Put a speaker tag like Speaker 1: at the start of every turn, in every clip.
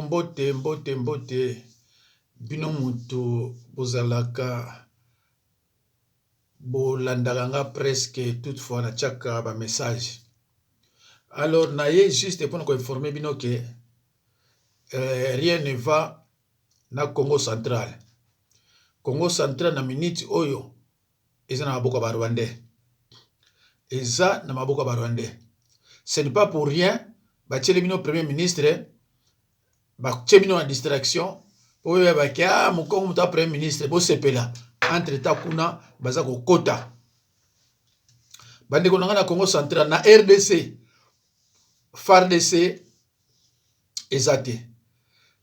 Speaker 1: Mbote, mbote, mbote, bino mutu bozalaka bolandaka presque toutefois na tchaka ba message. Alors naye juste pour nous informer bino que rien ne va na Congo central. Congo central na minute oyo eza na maboko ba Rwandais. Eza na maboko ba Rwandais. Ce n'est pas pour rien ba tchele bino premier ministre ba tchele bino en distraction. Oyo bakia mukongo muta premier ministre bo sepela entre ta kuna baza ko kota bande ko na Congo central na RDC FARDC ezate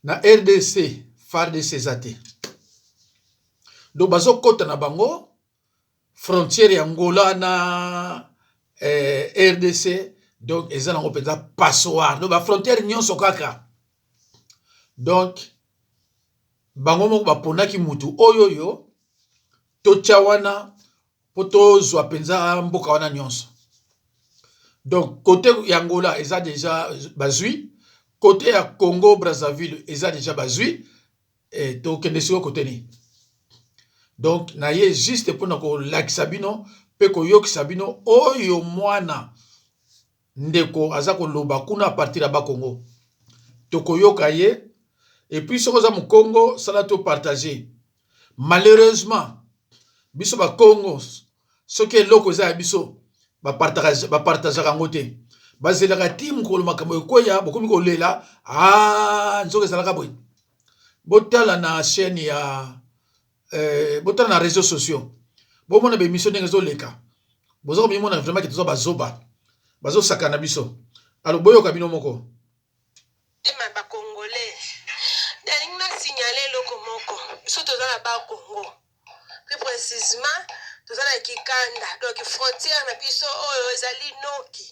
Speaker 1: na RDC FARDC ezate do bazo kota na bango frontière ya Angola na RDC donc ezana ngo penza passoire do ba frontière nyonso kaka donc bango moko baponaki mutu oyoyo tocha wana poto zwa penza mboka wana nyonso. Donc côté ya Angola eza déjà bazui, côté ya Congo Brazzaville eza déjà bazui et to kende siko côté ni. Donc na ye juste pour na ko lakisa bino pe ko yokisa bino oyo mwana ndeko aza ko loba kuna a partir ya ba Congo. To ko yoka ye et puis ce que mu Congo ça l'a tout partagé. Malheureusement biso ba Congo ce que loko za biso ba partage kangote bazela ka team ko makambo koya bokomi ko lela nzoke zalaka boy botala na chaîne ya botala na réseaux sociaux bo mona be mission ngezo leka bozo ko mona vraiment que tozo bazoba bazo sakana biso alors boyo ka bino moko
Speaker 2: tema ba congolais daling na signaler loko moko biso tozala ba Congo plus précisément tozala kikanda donc frontière na biso oyo ezali noki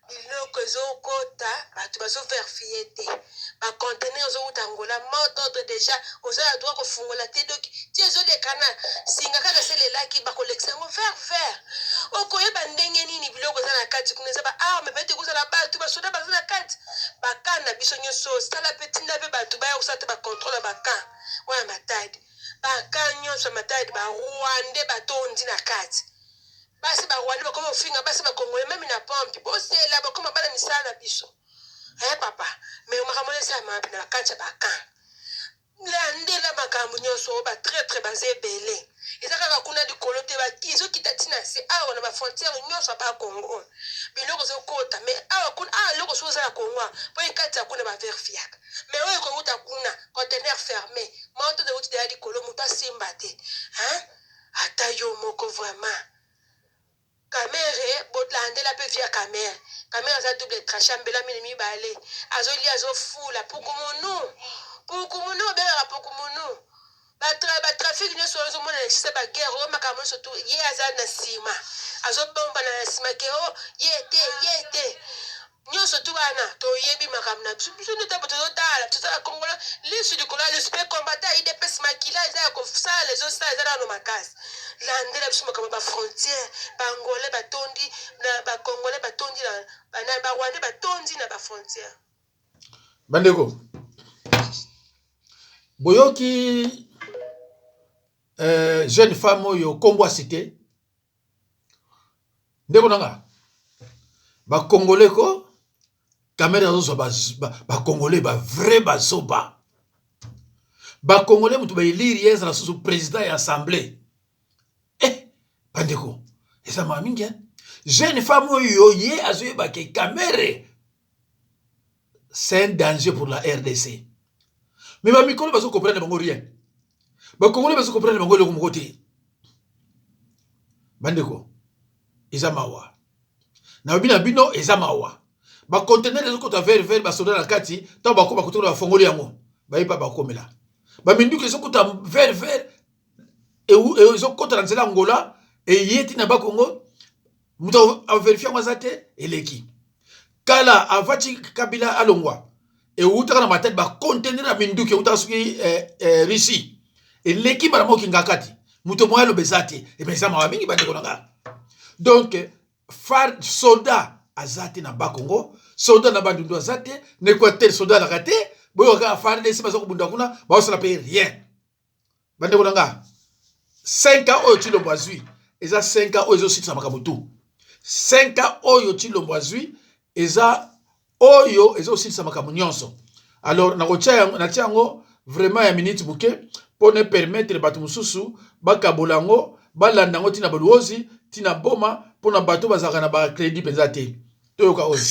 Speaker 2: biloko ezokota bato bazoverifie te bacontener ezouta Angola moto déjà ozala droit kofungola te donc ti ezolekana singa kaka eselelaki bakolekisa yango vert okoyeba ndenge nini biloko eza na kati kuna eza baarme pete kozala bato basoda baza na kati bakan na biso nyonso sala petinda mpe bato baya kosala te bacontrole ya bakan wana matadi bakan nyonso ya matadi barwande batondi na kati basi barwande bakoma ofinga basi bakongole meme na pompe bosela bakoma bana misala na biso papa me makambo esa mabe na bakantya bakan landela makambo nyonso oyo batraître baza ebele eza kaka kuna likolo te ezokita ntina se awa na bafrontière nyonso ya bakongo biloko ezokota me awa kuna eloko so oza na kongo mpo ekati ya kuna baverifiaka me oyo ekouta kuna contener fermé moto de uti deya likolo moto asimba te ata yo moko vraiment kamere botlandela mpe via kamere aza double tracha mbela mini mibale azoli azofula pukumunu obengaka pukumunu batrafique nyonso ozomona na sisa baguerre oyo makambo nyonso tu ye aza na nsima azobomba na nsima ke ye te nyonso tu wana toyebi makambo na biso nde tabo tozotala tozala kongola lisu likolo ya lisu mpe kombata idps makila eza ya kosala ezosala eza nano makasi landela biso makambo ya bafrontière bangolais batondi na bakongolais batondi na barwandais batondi na bafrontière
Speaker 1: bandeko boyoki jeune femme oyo kombo cité ndeko nanga bakongolais ko kamera zozo bakongolais ba vrai bazoba bakongolais mutu baeliri yeza na susu président ya assemblée bandeko eza mama mingi jeune femme oyo ye azoyeba ke kamere c'est un danger pour la RDC mais bamikolo bazo comprendre bango rien bakongolais bazo comprendre bango eloko moko te bandeko eza mawa na bina bino eza mawa bacontener ezokota vert basoda na kati ntango bakoma kotokola bafongoli yango bayebi bakomela baminduki ezokota vert ezokota na nzela Angola eye ti na bakongo mutu averifie yango aza te eleki kala avati Kabila alongwa eutaka na matete bacontener ya minduki eutaka soki Russie eleki bana mokinga kati mutu moya aloba eza te eza mawa mingi bandeko nanga donc soldat aza te na bakongo soldat na bandundu aza te na Équateur soldat alaka te boyo ka FARDC baza kubunda kuna baosala pe rien bandeko nanga 5 ans oyo Tshilombo azwi eza 5 ans oyo ezosilisa makambo tu 5 ans oyo Tshilombo azwi eza oyo ezosilisa makambo nyonso. Alors nakotia yango vraiment ya minute buke pour ne permettre bato mususu bakabola yango balanda yango tina baluozi tina boma mpona bato bazalaka na ba crédit penza te toyoka oyo